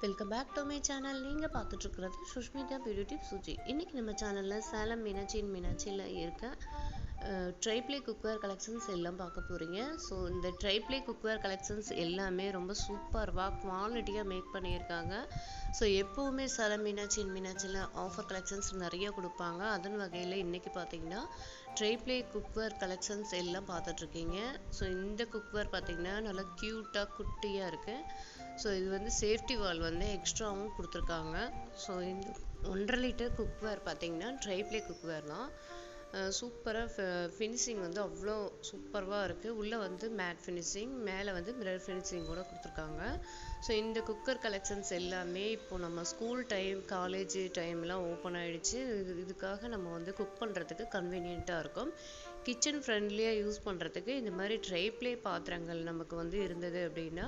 Welcome back to my channel. நீங்கள் பார்த்துட்ருக்கிறது Sushmita beauty tip Suji. இன்றைக்கி நம்ம சேனலில் சேலம் மீனாட்சியில் இருக்க ட்ரைப்ளே குக்வேர் கலெக்ஷன்ஸ் எல்லாம் பார்க்க போகிறீங்க. ஸோ இந்த ட்ரைப்ளே குக்வேர் கலெக்ஷன்ஸ் எல்லாமே ரொம்ப சூப்பர்வாக குவாலிட்டியாக மேக் பண்ணியிருக்காங்க. ஸோ எப்போவுமே சேலம் மீனாட்சியில் ஆஃபர் கலெக்ஷன்ஸ் நிறைய கொடுப்பாங்க. அதன் வகையில் இன்றைக்கி பார்த்தீங்கன்னா ட்ரைப்ளே குக்வேர் கலெக்ஷன்ஸ் எல்லாம் பார்த்துட்ருக்கீங்க. ஸோ இந்த குக்வேர் பார்த்தீங்கன்னா நல்லா க்யூட்டாக குட்டியாக இருக்குது. ஸோ இது வந்து சேஃப்டி வால் வந்து எக்ஸ்ட்ராவும் கொடுத்துருக்காங்க. ஸோ இந்த 1.5 லிட்டர் குக்வேர் பார்த்தீங்கன்னா ட்ரைப்ளே குக்வேர் தான். சூப்பராக ஃபினிஷிங் வந்து அவ்வளோ சூப்பராக இருக்குது. உள்ளே வந்து மேட் ஃபினிஷிங், மேலே வந்து மிரர் ஃபினிஷிங் கூட கொடுத்துருக்காங்க. ஸோ இந்த குக்கர் கலெக்ஷன்ஸ் எல்லாமே இப்போது நம்ம ஸ்கூல் டைம், காலேஜ் டைம்லாம் ஓப்பன் ஆகிடுச்சு. இதுக்காக நம்ம வந்து குக் பண்ணுறதுக்கு கன்வீனியண்ட்டாக இருக்கும். கிச்சன் ஃப்ரெண்ட்லியாக யூஸ் பண்ணுறதுக்கு இந்த மாதிரி ட்ரைப்ளே பாத்திரங்கள் நமக்கு வந்து இருந்தது அப்படின்னா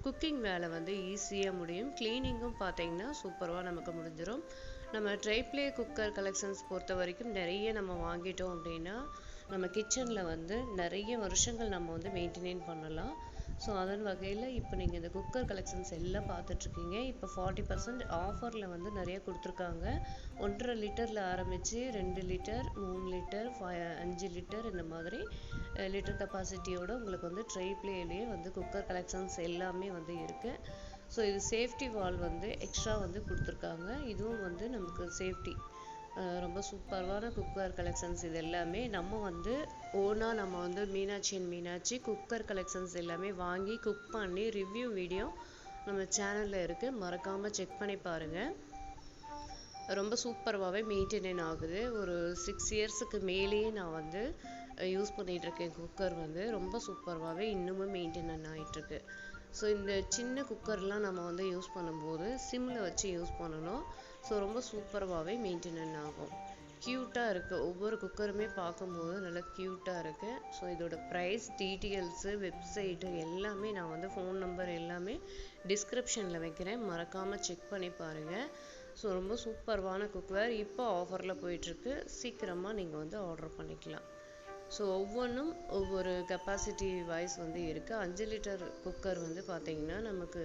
குக்கிங் வேலை வந்து ஈஸியாக முடியும். க்ளீனிங்கும் பார்த்தீங்கன்னா சூப்பராக நமக்கு முடிஞ்சிடும். நம்ம ட்ரைப்ளே குக்கர் கலெக்ஷன்ஸ் பொறுத்த வரைக்கும் நிறைய நம்ம வாங்கிட்டோம் அப்படின்னா நம்ம கிச்சனில் வந்து நிறைய வருஷங்கள் நம்ம வந்து மெயின்டைன் பண்ணலாம். ஸோ அதன் வகையில் இப்போ நீங்கள் இந்த குக்கர் கலெக்ஷன்ஸ் எல்லாம் பார்த்துட்ருக்கீங்க. இப்போ 40% ஆஃபரில் வந்து நிறைய கொடுத்துருக்காங்க. 1.5 லிட்டரில் ஆரம்பித்து 2 லிட்டர், 3 லிட்டர், 5 லிட்டர் இந்த மாதிரி லிட்டர் கெப்பாசிட்டியோடு உங்களுக்கு வந்து ட்ரைப்ளேலேயே வந்து குக்கர் கலெக்ஷன்ஸ் எல்லாமே வந்து இருக்குது. ஸோ இது சேஃப்டி வால் வந்து எக்ஸ்ட்ரா வந்து கொடுத்துருக்காங்க. இதுவும் வந்து நமக்கு சேஃப்டி ரொம்ப சூப்பரான குக்கர் கலெக்ஷன்ஸ். இது எல்லாமே நம்ம வந்து ஓனாக நம்ம வந்து மீனாட்சி குக்கர் கலெக்ஷன்ஸ் எல்லாமே வாங்கி குக் பண்ணி ரிவ்யூ வீடியோ நம்ம சேனலில் இருக்குது. மறக்காமல் செக் பண்ணி பாருங்கள். ரொம்ப சூப்பராகவே மெயின்டெயின் ஆகுது. ஒரு 6 இயர்ஸுக்கு மேலேயே நான் வந்து யூஸ் பண்ணிகிட்ருக்கேன். குக்கர் வந்து ரொம்ப சூப்பராகவே இன்னமும் மெயின்டெயின் ஆகிட்டுருக்கு. ஸோ இந்த சின்ன குக்கர்லாம் நம்ம வந்து யூஸ் பண்ணும்போது சிம்மில் வச்சு யூஸ் பண்ணணும். ஸோ ரொம்ப சூப்பராகவே மெயின்டெயின் ஆகும். க்யூட்டாக இருக்குது. ஒவ்வொரு குக்கருமே பார்க்கும்போது நல்லா க்யூட்டாக இருக்குது. ஸோ இதோட ப்ரைஸ் டீட்டெயில்ஸு, வெப்சைட்டு எல்லாமே நான் வந்து ஃபோன் நம்பர் எல்லாமே டிஸ்கிரிப்ஷனில் வைக்கிறேன். மறக்காமல் செக் பண்ணி பாருங்கள். ஸோ ரொம்ப சூப்பரான குக்வேர் இப்போ ஆஃபரில் போயிட்டுருக்கு. சீக்கிரமாக நீங்கள் வந்து ஆர்டர் பண்ணிக்கலாம். ஸோ ஒவ்வொன்றும் ஒவ்வொரு கெப்பாசிட்டி வைஸ் வந்து இருக்குது. 5 லிட்டர் குக்கர் வந்து பார்த்திங்கன்னா நமக்கு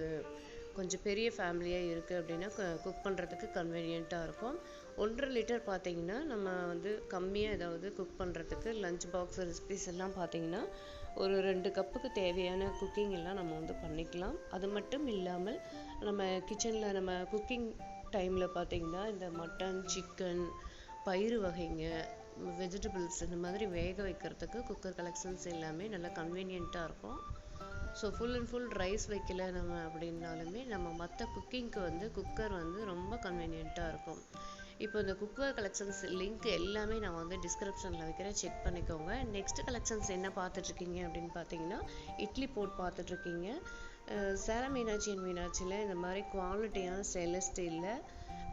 கொஞ்சம் பெரிய ஃபேமிலியாக இருக்குது அப்படின்னா குக் பண்ணுறதுக்கு கன்வீனியண்ட்டாக இருக்கும். 1.5 லிட்டர் பார்த்திங்கன்னா நம்ம வந்து கம்மியாக ஏதாவது குக் பண்ணுறதுக்கு லஞ்ச் பாக்ஸ் ரெசிபிஸ் எல்லாம் பார்த்திங்கன்னா ஒரு 2 கப்புக்கு தேவையான குக்கிங் எல்லாம் நம்ம வந்து பண்ணிக்கலாம். அது மட்டும் இல்லாமல் நம்ம கிச்சனில் நம்ம குக்கிங் டைமில் பார்த்திங்கன்னா இந்த மட்டன், சிக்கன், பயிறு வகைங்க, வெஜிடபிள்ஸ் இந்த மாதிரி வேக வைக்கிறதுக்கு குக்கர் கலெக்ஷன்ஸ் எல்லாமே நல்லா கன்வீனியண்ட்டாக இருக்கும். So full and full rice வைக்கல நம்ம அப்படின்னாலுமே நம்ம மற்ற குக்கிங்க்கு வந்து குக்கர் வந்து ரொம்ப கன்வீனியண்ட்டாக இருக்கும். இப்போ இந்த குக்கர் கலெக்ஷன்ஸ் லிங்க் எல்லாமே நான் வந்து டிஸ்கிரிப்ஷனில் வைக்கிறேன், செக் பண்ணிக்கோங்க. நெக்ஸ்ட் கலெக்ஷன்ஸ் என்ன பார்த்துட்ருக்கீங்க அப்படின்னு பார்த்தீங்கன்னா இட்லி போட் பார்த்துட்ருக்கீங்க. சேலம் மீனாட்சியில் இந்த மாதிரி குவாலிட்டியான ஸ்டெயின்லெஸ் ஸ்டீலில்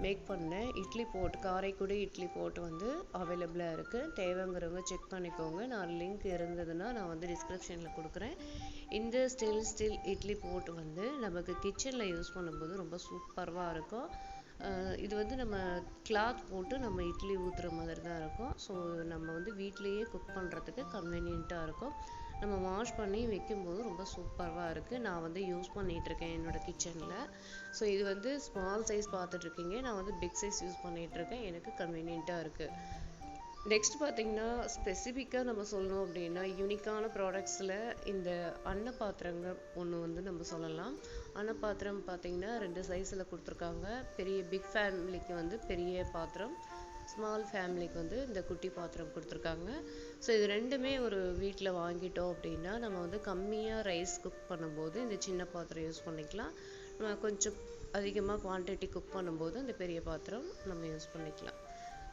மேக் பண்ண இட்லி போட், காரைக்குடி இட்லி போட் வந்து அவைலபிளாக இருக்குது. தேவைங்கிறவங்க செக் பண்ணிக்கோங்க. நான் லிங்க் இருந்ததுன்னா நான் வந்து டிஸ்கிரிப்ஷனில் கொடுக்குறேன். இந்த ஸ்டெயின்லெஸ் ஸ்டீல் இட்லி போட் வந்து நமக்கு கிச்சனில் யூஸ் பண்ணும்போது ரொம்ப சூப்பராக இருக்கும். இது வந்து நம்ம கிளாத் போட்டு நம்ம இட்லி ஊற்றுற மாதிரி தான் இருக்கும். ஸோ நம்ம வந்து வீட்லேயே குக் பண்ணுறதுக்கு கன்வீனியண்ட்டாக இருக்கும். நம்ம வாஷ் பண்ணி வைக்கும்போது ரொம்ப சூப்பராக இருக்குது. நான் வந்து யூஸ் பண்ணிகிட்ருக்கேன் என்னோடய கிச்சனில். ஸோ இது வந்து ஸ்மால் சைஸ் பார்த்துட்ருக்கீங்க. நான் வந்து பிக் சைஸ் யூஸ் பண்ணிகிட்ருக்கேன். எனக்கு கன்வீனியண்ட்டாக இருக்குது. நெக்ஸ்ட் பார்த்திங்கன்னா ஸ்பெசிஃபிக்காக நம்ம சொல்லணும் அப்படின்னா யூனிக்கான ப்ராடக்ட்ஸில் இந்த அன்னப்பாத்திரங்கள் ஒன்று வந்து நம்ம சொல்லலாம். அன்னப்பாத்திரம் பார்த்திங்கன்னா 2 சைஸில் கொடுத்துருக்காங்க. பெரிய பிக் ஃபேமிலிக்கு வந்து பெரிய பாத்திரம், ஸ்மால் ஃபேமிலிக்கு வந்து இந்த குட்டி பாத்திரம் கொடுத்துருக்காங்க. ஸோ இது ரெண்டுமே ஒரு வீட்டில் வாங்கிட்டோம் அப்படின்னா நம்ம வந்து கம்மியாக ரைஸ் குக் பண்ணும்போது இந்த சின்ன பாத்திரம் யூஸ் பண்ணிக்கலாம். நம்ம கொஞ்சம் அதிகமாக குவான்டிட்டி குக் பண்ணும்போது இந்த பெரிய பாத்திரம் நம்ம யூஸ் பண்ணிக்கலாம்.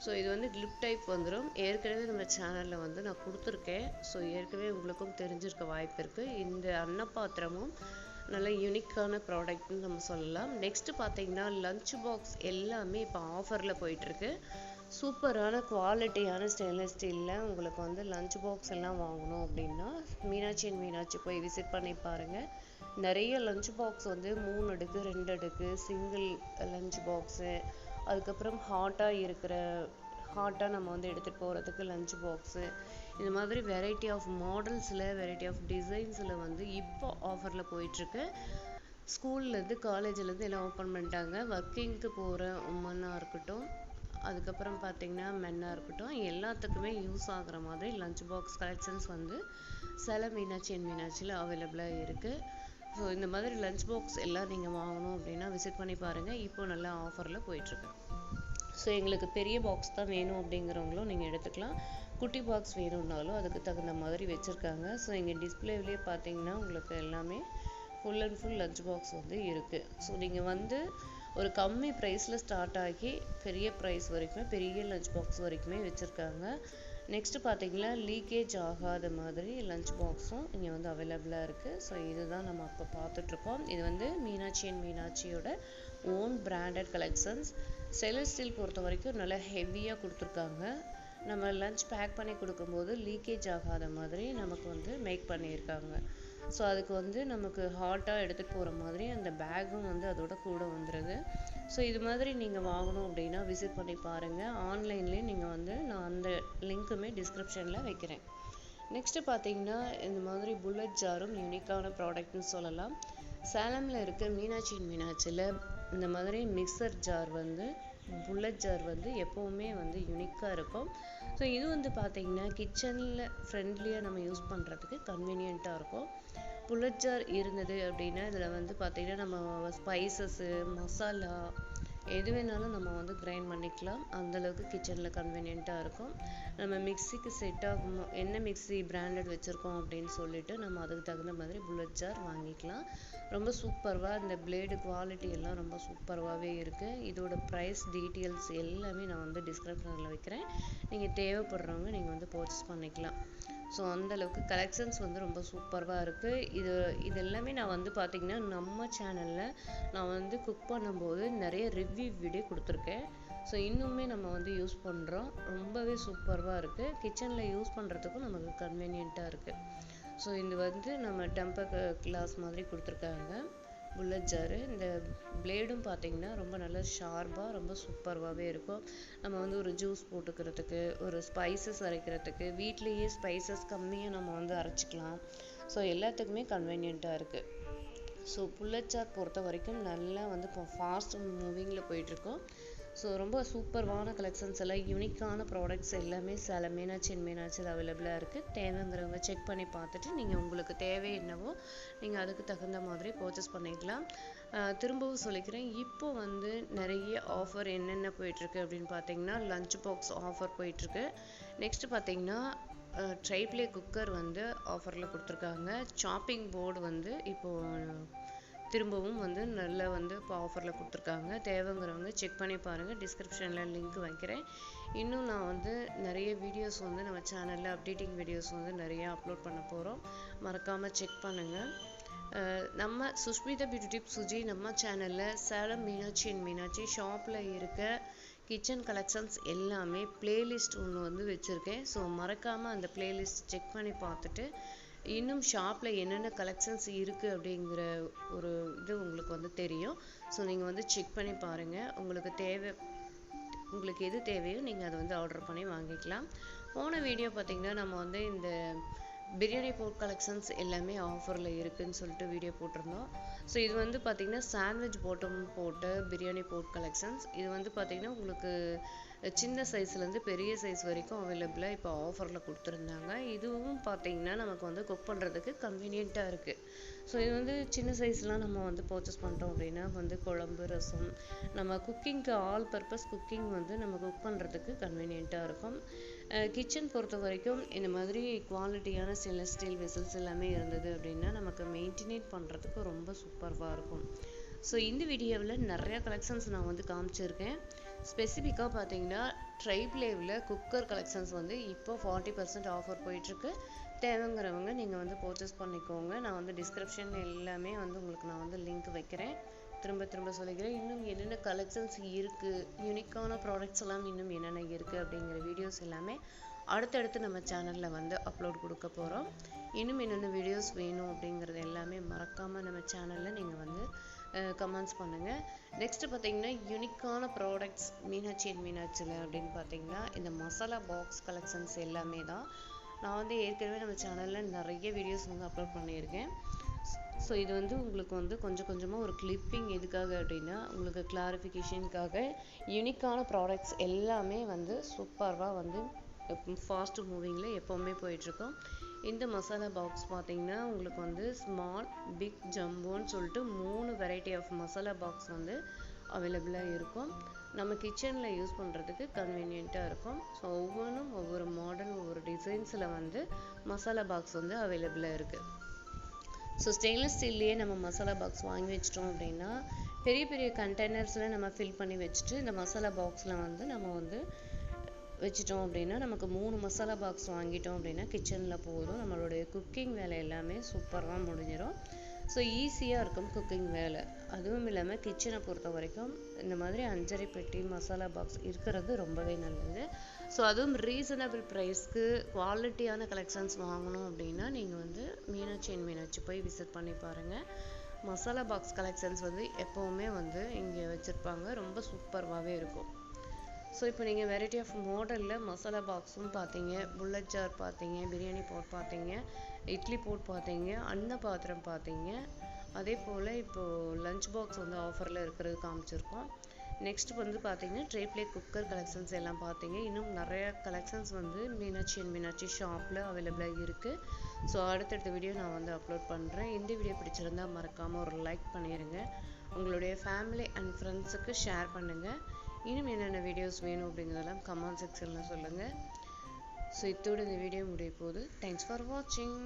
ஸோ இது வந்து கிளிப் டைப் வந்துடும். ஏற்கனவே நம்ம சேனலில் வந்து நான் கொடுத்துருக்கேன். ஸோ ஏற்கனவே உங்களுக்கும் தெரிஞ்சிருக்க வாய்ப்பு இருக்குது. இந்த அன்னப்பாத்திரமும் நல்ல யூனிக்கான ப்ராடக்ட்னு நம்ம சொல்லலாம். நெக்ஸ்ட்டு பார்த்தீங்கன்னா லஞ்ச் பாக்ஸ் எல்லாமே இப்போ ஆஃபரில் போயிட்டுருக்கு. சூப்பரான குவாலிட்டியான ஸ்டெயின்லெஸ் ஸ்டீலில் உங்களுக்கு வந்து லஞ்ச் பாக்ஸ் எல்லாம் வாங்கணும் அப்படின்னா மீனாட்சி போய் விசிட் பண்ணி பாருங்கள். நிறைய லஞ்ச் பாக்ஸ் வந்து 3 அடுக்கு, 2 அடுக்கு, சிங்கிள் லஞ்ச் பாக்ஸு, அதுக்கப்புறம் ஹாட்டாக நம்ம வந்து எடுத்துகிட்டு போகிறதுக்கு லஞ்ச் பாக்ஸு, இந்த மாதிரி வெரைட்டி ஆஃப் மாடல்ஸில், வெரைட்டி ஆஃப் டிசைன்ஸில் வந்து இப்போ ஆஃபரில் போயிட்டுருக்கு. ஸ்கூல்லேருந்து காலேஜ்லேருந்து எல்லாம் ஓப்பன் பண்ணிட்டாங்க. ஒர்க்கிங்க்கு போகிற உமனாக இருக்கட்டும், அதுக்கப்புறம் பார்த்தீங்கன்னா மென்னாக இருக்கட்டும், எல்லாத்துக்குமே யூஸ் ஆகுற மாதிரி லஞ்ச் பாக்ஸ் கலெக்ஷன்ஸ் வந்து சேலம் மீனாட்சி அண்ட் மீனாட்சியில் அவைலபிளாக இருக்குது. ஸோ இந்த மாதிரி லஞ்ச் பாக்ஸ் எல்லாம் நீங்கள் வாங்கணும் அப்படின்னா விசிட் பண்ணி பாருங்கள். இப்போ நல்லா ஆஃபரில் போயிட்டுருக்கு. ஸோ எங்களுக்கு பெரிய பாக்ஸ் தான் வேணும் அப்படிங்கிறவங்களும் நீங்கள் எடுத்துக்கலாம். குட்டி பாக்ஸ் வேணும்னாலும் அதுக்கு தகுந்த மாதிரி வச்சுருக்காங்க. ஸோ இங்கே டிஸ்பிளேவிலே பார்த்தீங்கன்னா உங்களுக்கு எல்லாமே full and full lunch box வந்து இருக்குது. ஸோ நீங்கள் வந்து ஒரு கம்மி ப்ரைஸில் ஸ்டார்ட் ஆகி பெரிய ப்ரைஸ் வரைக்குமே பெரிய லஞ்ச் பாக்ஸ் வரைக்குமே வச்சுருக்காங்க. நெக்ஸ்ட்டு பார்த்தீங்கன்னா லீக்கேஜ் ஆகாத மாதிரி லஞ்ச் பாக்ஸும் இங்கே வந்து அவைலபிளாக இருக்குது. ஸோ இதுதான் நம்ம அப்போ பார்த்துட்ருக்கோம். இது வந்து மீனாட்சி அண்ட் மீனாட்சியோட own branded collections. Stainless steel பொறுத்த வரைக்கும் நல்லா ஹெவியாக கொடுத்துருக்காங்க. நம்ம லஞ்ச் பேக் பண்ணி கொடுக்கும்போது லீக்கேஜ் ஆகாத மாதிரி நமக்கு வந்து மேக் பண்ணியிருக்காங்க. ஸோ அதுக்கு வந்து நமக்கு ஹாட்டாக எடுத்துகிட்டு போகிற மாதிரி அந்த பேக்கும் வந்து அதோட கூட வந்துடுது. ஸோ இது மாதிரி நீங்கள் வாங்கணும் அப்படின்னா விசிட் பண்ணி பாருங்கள். ஆன்லைன்லேயே நீங்கள் வந்து நான் அந்த லிங்க்குமே டிஸ்கிரிப்ஷனில் வைக்கிறேன். நெக்ஸ்ட்டு பார்த்தீங்கன்னா இந்த மாதிரி புல்லட் ஜாரும் யூனிக்கான ப்ராடக்ட்னு சொல்லலாம். சேலமில் இருக்க மீனாட்சி அண்ட் மீனாட்சியில் இந்த மாதிரி மிக்சர் ஜார் வந்து புல்லட் ஜார் வந்து எப்போவுமே வந்து யூனிக்காக இருக்கும். ஸோ இது வந்து பார்த்தீங்கன்னா கிச்சனில் ஃப்ரெண்ட்லியாக நம்ம யூஸ் பண்ணுறதுக்கு கன்வீனியண்ட்டாக இருக்கும். புல்லட் ஜார் இருந்தது அப்படின்னா இதில் வந்து பார்த்தீங்கன்னா நம்ம ஸ்பைசஸ்ஸு மசாலா எது வேணாலும் நம்ம வந்து கிரைண்ட் பண்ணிக்கலாம். அந்தளவுக்கு கிச்சனில் கன்வீனியண்ட்டாக இருக்கும். நம்ம மிக்சிக்கு செட் ஆகும் என்ன மிக்சி பிராண்டட் வச்சுருக்கோம் அப்படின்னு சொல்லிட்டு நம்ம அதுக்கு தகுந்த மாதிரி புல்லட் ஜார் வாங்கிக்கலாம். ரொம்ப சூப்பர்வாக இந்த பிளேடு குவாலிட்டி எல்லாம் ரொம்ப சூப்பர்வாகவே இருக்குது. இதோட ப்ரைஸ் டீட்டெயில்ஸ் எல்லாமே நான் வந்து டிஸ்கிரிப்ஷனில் வைக்கிறேன். நீங்கள் தேவைப்படுறவங்க நீங்கள் வந்து பர்ச்சேஸ் பண்ணிக்கலாம். ஸோ அந்தளவுக்கு கலெக்ஷன்ஸ் வந்து ரொம்ப சூப்பர்வாக இருக்குது. இது எல்லாமே நான் வந்து பார்த்திங்கன்னா நம்ம சேனலில் நான் வந்து குக் பண்ணும்போது நிறைய ரிவ்யூ வீடியோ கொடுத்துருக்கேன். ஸோ இன்னுமே நம்ம வந்து யூஸ் பண்ணுறோம். ரொம்பவே சூப்பர்வாக இருக்குது. கிச்சனில் யூஸ் பண்ணுறதுக்கும் நமக்கு கன்வீனியண்ட்டாக இருக்குது. ஸோ இது வந்து நம்ம டெம்பர் கிளாஸ் மாதிரி கொடுத்துருக்காங்க புல்லட் ஜாரு. இந்த பிளேடும் பார்த்திங்கன்னா ரொம்ப நல்லா ஷார்ப்பாக ரொம்ப சூப்பர்வாகவே இருக்கும். நம்ம வந்து ஒரு ஜூஸ் போட்டுக்கிறதுக்கு ஒரு ஸ்பைசஸ் அரைக்கிறதுக்கு வீட்லேயே ஸ்பைசஸ் கம்மியாக நம்ம வந்து அரைச்சிக்கலாம். ஸோ எல்லாத்துக்குமே கன்வீனியண்ட்டாக இருக்குது. ஸோ புல்லட் ஜார் பொறுத்த வரைக்கும் நல்லா வந்து இப்போ ஃபாஸ்ட் மூவிங்கில் போயிட்டுருக்கோம். ஸோ ரொம்ப சூப்பர்வான கலெக்ஷன்ஸ் எல்லாம் யூனிக்கான ப்ராடக்ட்ஸ் எல்லாமே சேலம் மீனாட்சி அண்ட் மீனாட்சியில் அவைலபிளாக இருக்குது. தேவைங்கிறவங்க செக் பண்ணி பார்த்துட்டு நீங்கள் உங்களுக்கு தேவை என்னவோ நீங்கள் அதுக்கு தகுந்த மாதிரி பர்ச்சேஸ் பண்ணிக்கலாம். திரும்பவும் சொல்லிக்கிறேன், இப்போ வந்து நிறைய ஆஃபர் என்னென்ன போயிட்டுருக்கு அப்படின்னு பார்த்தீங்கன்னா லஞ்ச் பாக்ஸ் ஆஃபர் போயிட்டுருக்கு. நெக்ஸ்ட்டு பார்த்தீங்கன்னா ட்ரைப்ளே குக்கர் வந்து ஆஃபரில் கொடுத்துருக்காங்க. சாப்பிங் போர்டு வந்து இப்போது திரும்பவும் வந்து நல்லா வந்து இப்போ ஆஃபரில் கொடுத்துருக்காங்க. தேவைங்கிறவங்க செக் பண்ணி பாருங்கள். டிஸ்கிரிப்ஷனில் லிங்க் வைக்கிறேன். இன்னும் நான் வந்து நிறைய வீடியோஸ் வந்து நம்ம சேனலில் அப்டேட்டிங் வீடியோஸ் வந்து நிறைய அப்லோட் பண்ண போகிறோம். மறக்காமல் செக் பண்ணுங்கள். நம்ம சுஷ்மிதா பியூட்டி டிப்ஸ் சுஜி நம்ம சேனலில் சேலம் மீனாட்சி அண்ட் மீனாட்சி ஷாப்பில் இருக்க கிச்சன் கலெக்ஷன்ஸ் எல்லாமே பிளேலிஸ்ட் ஒன்று வந்து வச்சுருக்கேன். ஸோ மறக்காமல் அந்த பிளேலிஸ்ட் செக் பண்ணி பார்த்துட்டு இன்னும் ஷாப்பில் என்னென்ன கலெக்ஷன்ஸ் இருக்குது அப்படிங்கிற ஒரு இது உங்களுக்கு வந்து தெரியும். ஸோ நீங்கள் வந்து செக் பண்ணி பாருங்கள். உங்களுக்கு எது தேவையோ நீங்கள் அதை வந்து ஆர்டர் பண்ணி வாங்கிக்கலாம். போன வீடியோ பார்த்திங்கன்னா நம்ம வந்து இந்த பிரியாணி போட் கலெக்ஷன்ஸ் எல்லாமே ஆஃபரில் இருக்குதுன்னு சொல்லிட்டு வீடியோ போட்டிருந்தோம். ஸோ இது வந்து பார்த்திங்கன்னா சாண்ட்விச் பாட்டம் போட்ட பிரியாணி போட் கலெக்ஷன்ஸ். இது வந்து பார்த்திங்கன்னா உங்களுக்கு சின்ன சைஸ்லேருந்து பெரிய சைஸ் வரைக்கும் அவைலபிளாக இப்போ ஆஃபரில் கொடுத்துருந்தாங்க. இதுவும் பார்த்திங்கன்னா நமக்கு வந்து குக் பண்ணுறதுக்கு கன்வீனியண்ட்டாக இருக்குது. ஸோ இது வந்து சின்ன சைஸ்லாம் நம்ம வந்து பர்ச்சேஸ் பண்ணிட்டோம் அப்படின்னா வந்து குழம்பு ரசம் நம்ம குக்கிங்க்கு ஆல் பர்பஸ் குக்கிங் வந்து நம்ம குக் பண்ணுறதுக்கு கன்வீனியண்ட்டாக இருக்கும். கிச்சன் பொறுத்த வரைக்கும் இந்த மாதிரி குவாலிட்டியான ஸ்டெயின்லெஸ் ஸ்டீல் வெசல்ஸ் எல்லாமே இருந்தது அப்படின்னா நமக்கு மெயின்டெனேட் பண்ணுறதுக்கு ரொம்ப சூப்பர்வாக இருக்கும். ஸோ இந்த வீடியோவில் நிறையா கலெக்ஷன்ஸ் நான் வந்து காமிச்சிருக்கேன். ஸ்பெசிஃபிக்காக பார்த்தீங்கன்னா ட்ரைப்ளேவில் குக்கர் கலெக்ஷன்ஸ் வந்து இப்போ 40% ஆஃபர் போயிட்டுருக்கு. தேவைங்கிறவங்க நீங்கள் வந்து பர்ச்சேஸ் பண்ணிக்கோங்க. நான் வந்து டிஸ்கிரிப்ஷன் எல்லாமே வந்து உங்களுக்கு நான் வந்து லிங்க் வைக்கிறேன். திரும்ப சொல்லிக்கிறேன். இன்னும் என்னென்ன கலெக்ஷன்ஸ் இருக்குது, யூனிக்கான ப்ராடக்ட்ஸ் எல்லாம் இன்னும் என்னென்ன இருக்குது அப்படிங்கிற வீடியோஸ் எல்லாமே அடுத்தடுத்து நம்ம சேனலில் வந்து அப்லோட் கொடுக்க போகிறோம். இன்னும் என்னென்ன வீடியோஸ் வேணும் அப்படிங்கிறது எல்லாமே மறக்காமல் நம்ம சேனலில் நீங்கள் வந்து கமெண்ட்ஸ் பண்ணுங்கள். நெக்ஸ்ட்டு பார்த்தீங்கன்னா யூனிக்கான ப்ராடக்ட்ஸ் மீனாட்சி அண்ட் மீனாட்சியில் அப்படின்னு பார்த்தீங்கன்னா இந்த மசாலா பாக்ஸ் கலெக்ஷன்ஸ் எல்லாமே தான். நான் வந்து ஏற்கனவே நம்ம சேனலில் நிறைய வீடியோஸ் வந்து அப்லோட் பண்ணியிருக்கேன். ஸோ இது வந்து உங்களுக்கு வந்து கொஞ்சம் கொஞ்சமாக ஒரு கிளிப்பிங் எதுக்காக அப்படின்னா உங்களுக்கு கிளாரிஃபிகேஷனுக்காக யூனிக்கான ப்ராடக்ட்ஸ் எல்லாமே வந்து சூப்பராக வந்து ஃபாஸ்ட் மூவிங்கில் எப்போவுமே போயிட்டுருக்கோம். இந்த மசாலா பாக்ஸ் பார்த்தீங்கன்னா உங்களுக்கு வந்து ஸ்மால், பிக், ஜம்போன்னு சொல்லிட்டு 3 வெரைட்டி ஆஃப் மசாலா பாக்ஸ் வந்து அவைலபிளாக இருக்கும். நம்ம கிச்சனில் யூஸ் பண்ணுறதுக்கு கன்வீனியண்ட்டாக இருக்கும். ஸோ ஒவ்வொன்றும் ஒவ்வொரு மாடல், ஒவ்வொரு டிசைன்ஸில் வந்து மசாலா பாக்ஸ் வந்து அவைலபிளாக இருக்குது. ஸோ ஸ்டெயின்லெஸ் ஸ்டீல்லையே நம்ம மசாலா பாக்ஸ் வாங்கி வச்சிட்டோம் அப்படின்னா பெரிய பெரிய கண்டெய்னர்ஸில் நம்ம ஃபில் பண்ணி வச்சுட்டு இந்த மசாலா பாக்ஸில் வந்து நம்ம வந்து வச்சிட்டோம் அப்படின்னா நமக்கு 3 மசாலா பாக்ஸ் வாங்கிட்டோம் அப்படின்னா கிச்சனில் போதும். நம்மளுடைய குக்கிங் வேலை எல்லாமே சூப்பராக முடிஞ்சிடும். ஸோ ஈஸியாக இருக்கும் குக்கிங் வேலை. அதுவும் இல்லாமல் கிச்சனை பொறுத்த வரைக்கும் இந்த மாதிரி 5 பெட்டி மசாலா பாக்ஸ் இருக்கிறது ரொம்பவே நல்லது. ஸோ அதுவும் ரீசனபிள் ப்ரைஸ்க்கு குவாலிட்டியான கலெக்ஷன்ஸ் வாங்கணும் அப்படின்னா நீங்கள் வந்து மீனாட்சி போய் விசிட் பண்ணி பாருங்கள். மசாலா பாக்ஸ் கலெக்ஷன்ஸ் வந்து எப்போவுமே வந்து இங்கே வச்சுருப்பாங்க. ரொம்ப சூப்பராகவே இருக்கும். ஸோ இப்போ நீங்கள் வெரைட்டி ஆஃப் மாடலில் மசாலா பாக்ஸும் பார்த்தீங்க, புல்லட் ஜார் பார்த்தீங்க, பிரியாணி போட் பார்த்தீங்க, இட்லி போட் பார்த்தீங்க, அன்ன பாத்திரம் பார்த்தீங்க. அதே போல் இப்போது லஞ்ச் பாக்ஸ் வந்து ஆஃபரில் இருக்கிறது காமிச்சிருக்கோம். நெக்ஸ்ட் வந்து பார்த்தீங்கன்னா ட்ரை பிளேட் குக்கர் கலெக்ஷன்ஸ் எல்லாம் பார்த்தீங்க. இன்னும் நிறையா கலெக்ஷன்ஸ் வந்து மீனாட்சி ஷாப்பில் அவைலபிளாக இருக்குது. ஸோ அடுத்தடுத்த வீடியோ நான் வந்து அப்லோட் பண்ணுறேன். இந்த வீடியோ பிடிச்சிருந்தால் மறக்காமல் ஒரு லைக் பண்ணிடுங்க. உங்களுடைய ஃபேமிலி அண்ட் ஃப்ரெண்ட்ஸுக்கு ஷேர் பண்ணுங்கள். இன்னும் என்னென்ன வீடியோஸ் வேணும் அப்படிங்கிறதெல்லாம் கமெண்ட் செக்ஷனில் சொல்லுங்கள். ஸோ இதோட இந்த வீடியோ முடிய போகுது. தேங்க்ஸ் ஃபார் வாட்சிங்.